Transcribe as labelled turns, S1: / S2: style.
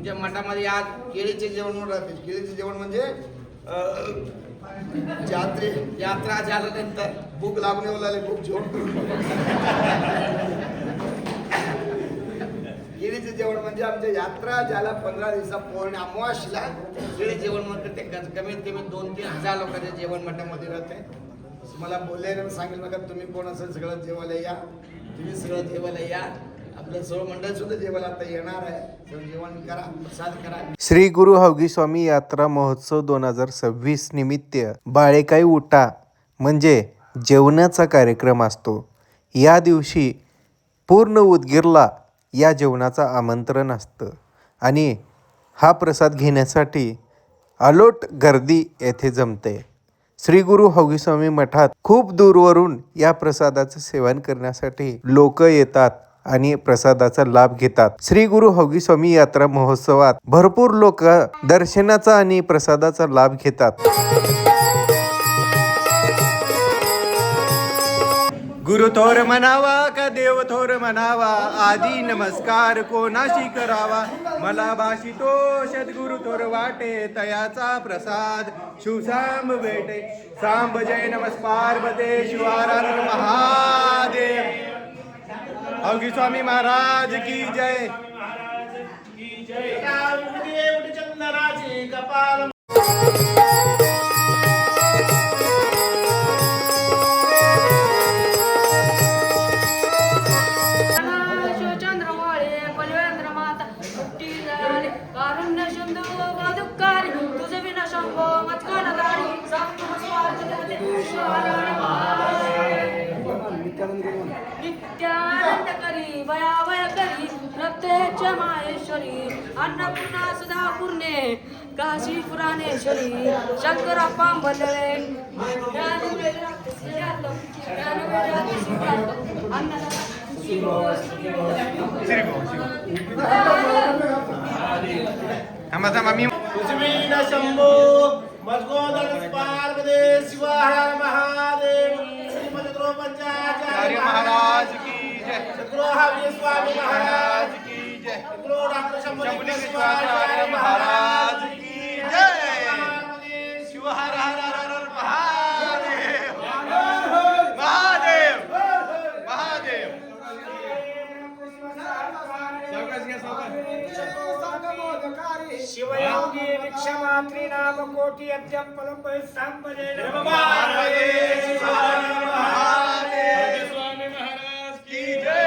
S1: तुमच्या मठामध्ये आज केळीचे जेवण म्हणून राहते. केळीचे जेवण म्हणजे यात्रा झाल्यानंतर भूक लागून येऊ लागली, भूक जेवण केळीचे जेवण म्हणजे आमच्या यात्रा ज्याला 15 दिवसा पौर्ण अमावाशीला केळी जेवण म्हणतात. ते कमीत कमी 2-3 हजार लोकांचे जेवण मठामध्ये राहते. मला बोलले सांगितलं का तुम्ही कोण असेल सगळं जेवायला या, तुम्ही सगळं जेवायला या. आपलं सर्व मंडळ सुद्धा जेवायला आता येणार आहे. सगळं जेवण करा, प्रसाद करा.
S2: श्री गुरु हौगी स्वामी यात्रा महोत्सव 2026 निमित्त बाळेकाई उठा म्हणजे जेवणाचा कार्यक्रम असतो. या दिवशी पूर्ण उदगीरला या जेवणाचं आमंत्रण असतं आणि हा प्रसाद घेण्यासाठी अलोट गर्दी येथे जमते. श्री गुरु हौगी स्वामी मठात खूप दूरवरून या प्रसादाचं सेवन करण्यासाठी लोक येतात आणि प्रसादाचा लाभ घेतात. श्री गुरु हौगी स्वामी यात्रा महोत्सवात भरपूर लोक दर्शनाचा आणि प्रसादाचा लाभ घेतात. गुरु थोर म्हणावा का देव थोर म्हणावा, आधी नमस्कार कोणाशी करावा. मला भाषितो सद्गुरु थोर वाटे, तयाचा प्रसाद शिवसांब भेटे. सांब जय नमस्कार बते शिवारार महादेव. हौगी स्वामी महाराज की जय.
S3: नित्यानंद करी वयावय करी प्रत्यक्ष माहेश्वरी अन्नपूर्णा सुधा पूर्णे काशी पुराणेश्वरी शंकरा पांबले
S1: शंभो मजगोदर पार्वते शिवाहर महादेव. महाराज की जय. स्वामी महाराज की जय. महाराज की जय. शिव हर हर हर हर महादेव. महादेव महादेव. शिवयोगी विक्षमात्री नाम कोटि अद्यपलंब सांबजे स्वामी महाराज की जय.